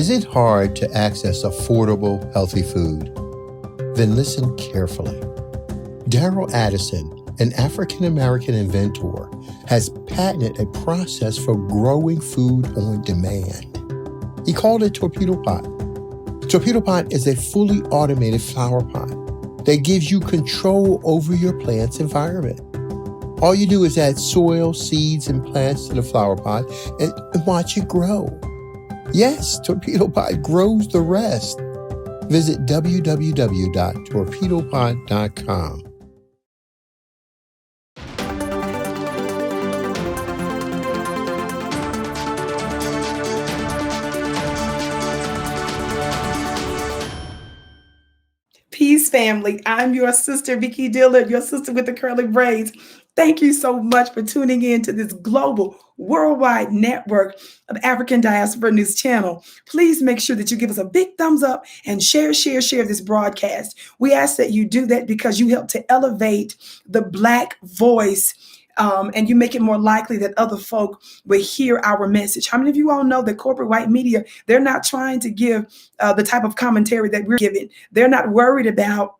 Is it hard to access affordable, healthy food? Then listen carefully. Darrell Addison, an African-American inventor, has patented a process for growing food on demand. He called it Torpedo Pot. Torpedo Pot is a fully automated flower pot that gives you control over your plant's environment. All you do is add soil, seeds, and plants to the flower pot and watch it grow. Yes, Torpedo Pot grows the rest. Visit www.torpedopot.com. Peace, family. I'm your sister, Vicki Dillard, your sister with the curly braids. Thank you so much for tuning in to this global, worldwide network of African Diaspora News Channel. Please make sure that you give us a big thumbs up and share this broadcast. We ask that you do that because you help to elevate the Black voice, and you make it more likely that other folk will hear our message. How many of you all know that corporate white media, they're not trying to give the type of commentary that we're giving. They're not worried about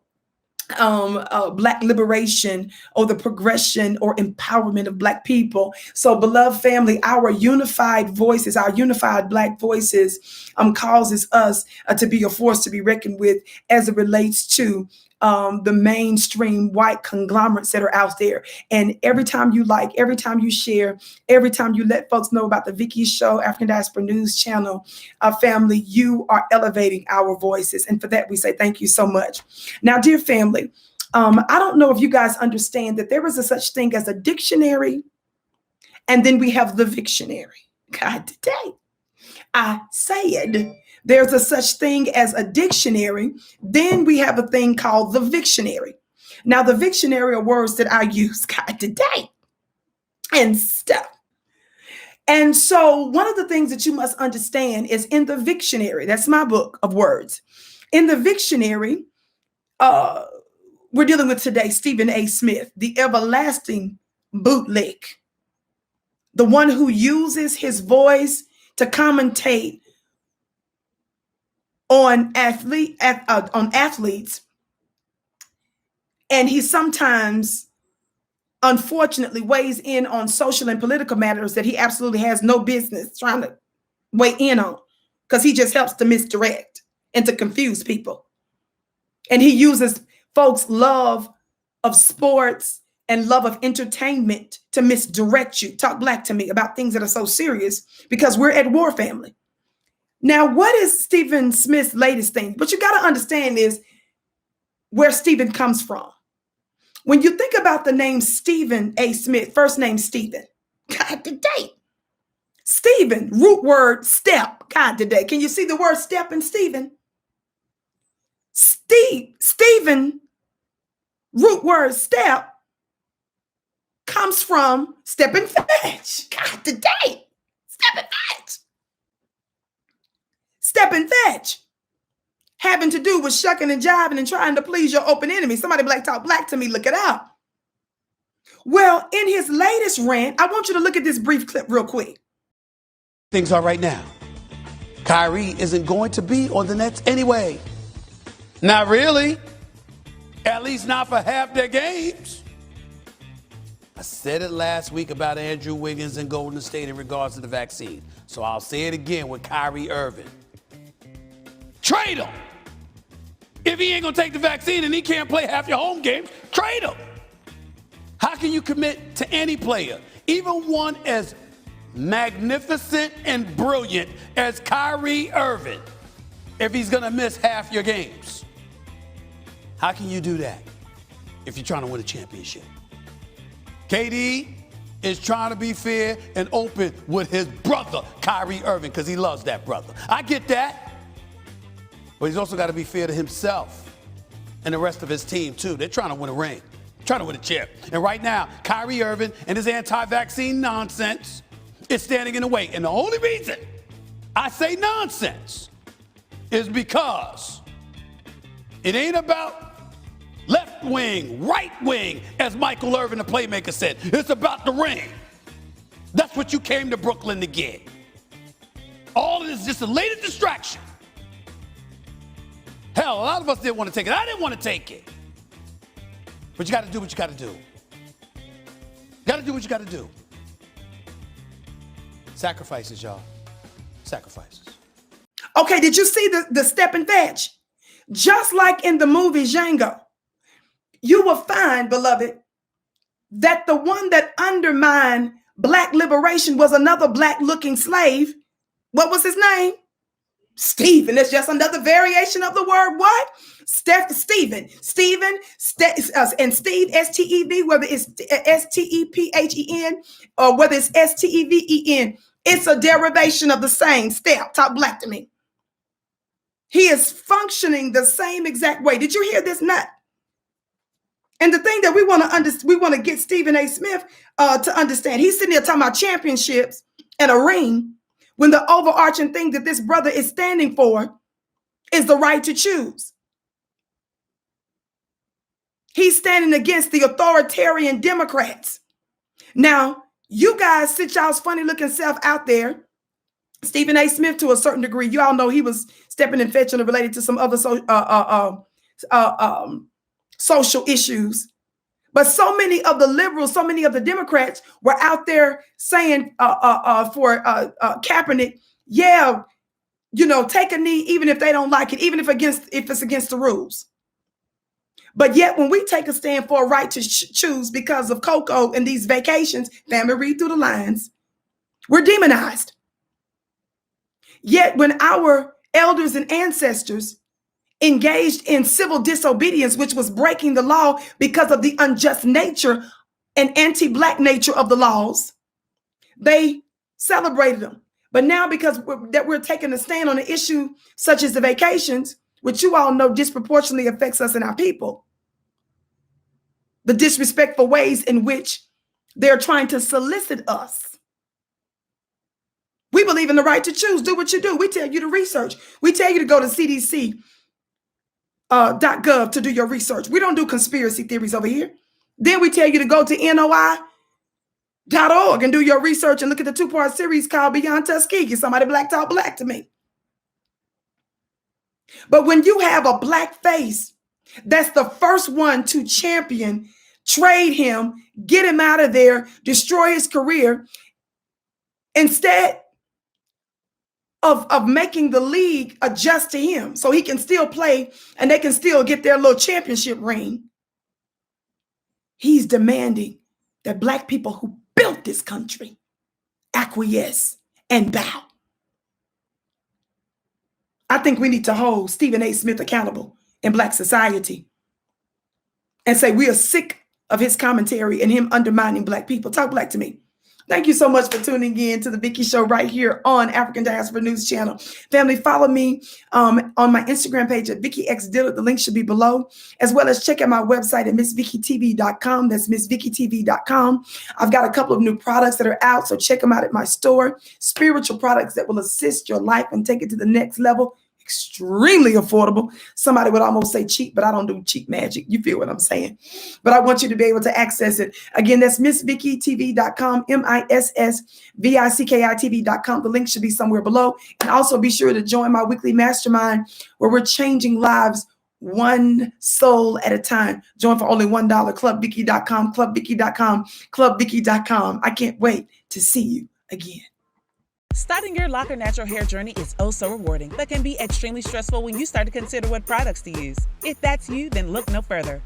Black liberation or the progression or empowerment of Black people. So, beloved family, our unified voices, our unified Black voices causes us to be a force to be reckoned with as it relates to the mainstream white conglomerates that are out there. And every time you like, every time you share, every time you let folks know about the Vicki Show, African Diaspora News Channel, family, you are elevating our voices. And for that, we say thank you so much. Now, dear family, I don't know if you guys understand that there is a such thing as a dictionary, and then we have the Victionary. God, today I said there's a such thing as a dictionary. Then we have a thing called the Victionary. Now, the Victionary are words that I use, God, today and stuff. And so one of the things that you must understand is in the Victionary, that's my book of words. In the Victionary, we're dealing with today Stephen A. Smith, the everlasting bootleg, the one who uses his voice to commentate on athletes, and he sometimes, unfortunately, weighs in on social and political matters that he absolutely has no business trying to weigh in on, because he just helps to misdirect and to confuse people. And he uses folks' love of sports and love of entertainment to misdirect you. Talk Black to me about things that are so serious because we're at war, family. Now, what is Stephen Smith's latest thing? What you got to understand is where Stephen comes from. When you think about the name Stephen A. Smith, first name Stephen, God today. Stephen, root word step, God today. Can you see the word step in Stephen? Stephen, root word step, comes from step and fetch. God today. Step and fetch. Step and fetch, having to do with shucking and jiving and trying to please your open enemy. Somebody Black talk Black to me, look it up. Well, in his latest rant, I want you to look at this brief clip real quick. Things are right now. Kyrie isn't going to be on the Nets anyway. Not really. At least not for half their games. I said it last week about Andrew Wiggins and Golden State in regards to the vaccine. So I'll say it again with Kyrie Irving. Trade him. If he ain't going to take the vaccine and he can't play half your home games, trade him. How can you commit to any player, even one as magnificent and brilliant as Kyrie Irving, if he's going to miss half your games? How can you do that if you're trying to win a championship? KD is trying to be fair and open with his brother, Kyrie Irving, because he loves that brother. I get that. But he's also got to be fair to himself and the rest of his team, too. They're trying to win a ring, trying to win a chip. And right now, Kyrie Irving and his anti-vaccine nonsense is standing in the way. And the only reason I say nonsense is because it ain't about left wing, right wing, as Michael Irvin, the playmaker, said. It's about the ring. That's what you came to Brooklyn to get. All of this is just the latest distraction. Hell, a lot of us didn't want to take it. I didn't want to take it. But you got to do what you got to do. You got to do what you got to do. Sacrifices, y'all. Sacrifices. Okay, did you see the step and fetch? Just like in the movie Django, you will find, beloved, that the one that undermined black liberation was another black-looking slave. What was his name? Stephen. That's just another variation of the word what? Stephen, and Steve, S-T-E-V, whether it's S-T-E-P-H-E-N or whether it's S-T-E-V-E-N, it's a derivation of the same step. Talk black to me. He is functioning the same exact way. Did you hear this nut? And the thing that we want to get Stephen A. Smith to understand, he's sitting there talking about championships and a ring, when the overarching thing that this brother is standing for is the right to choose. He's standing against the authoritarian Democrats. Now, you guys sit y'all's funny looking self out there. Stephen A. Smith, to a certain degree, you all know he was stepping and fetching related to some other social issues. But so many of the liberals, so many of the Democrats were out there saying for Kaepernick, yeah, you know, take a knee even if they don't like it, even if it's against the rules. But yet when we take a stand for a right to choose because of Coco and these vacations, family, read through the lines, we're demonized. Yet when our elders and ancestors engaged in civil disobedience, which was breaking the law because of the unjust nature and anti-black nature of the laws, they celebrated them. But now because we're taking a stand on an issue such as the vacations, which you all know disproportionately affects us and our people, the disrespectful ways in which they're trying to solicit us. We believe in the right to choose. Do what you do. We tell you to research. We tell you to go to CDC.gov to do your research. We don't do conspiracy theories over here. Then we tell you to go to NOI.org and do your research and look at the 2-part series called Beyond Tuskegee. Somebody black talk black to me. But when you have a black face, that's the first one to champion, trade him, get him out of there, destroy his career, instead of making the league adjust to him so he can still play and they can still get their little championship ring. He's demanding that black people who built this country acquiesce and bow. I think we need to hold Stephen A. Smith accountable in black society and say we are sick of his commentary and him undermining black people. Talk black to me. Thank you so much for tuning in to the Vicki Show right here on African Diaspora News Channel. Family, follow me on my Instagram page at Vicki X Dillard. The link should be below, as well as check out my website at MissVickiTV.com. That's MissVickiTV.com. I've got a couple of new products that are out, so check them out at my store. Spiritual products that will assist your life and take it to the next level. Extremely affordable. Somebody would almost say cheap, but I don't do cheap magic. You feel what I'm saying? But I want you to be able to access it. Again, that's MissVickiTV.com, MissVickiTV.com. The link should be somewhere below. And also be sure to join my weekly mastermind where we're changing lives one soul at a time. Join for only $1. ClubVicki.com, ClubVicki.com, ClubVicki.com. I can't wait to see you again. Starting your Loc natural hair journey is oh so rewarding, but can be extremely stressful when you start to consider what products to use. If that's you, then look no further.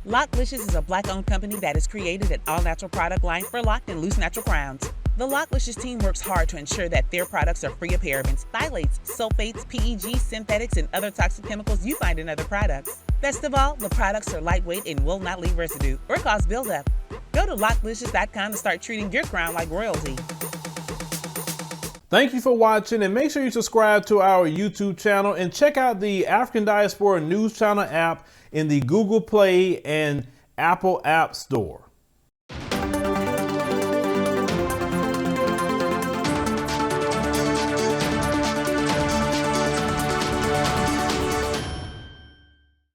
Loc Licious is a Black-owned company that has created an all-natural product line for locked and loose natural crowns. The Loc Licious team works hard to ensure that their products are free of parabens, phthalates, sulfates, PEG, synthetics, and other toxic chemicals you find in other products. Best of all, the products are lightweight and will not leave residue or cause buildup. Go to LocLicious.com to start treating your crown like royalty. Thank you for watching, and make sure you subscribe to our YouTube channel and check out the African Diaspora News Channel app in the Google Play and Apple App Store.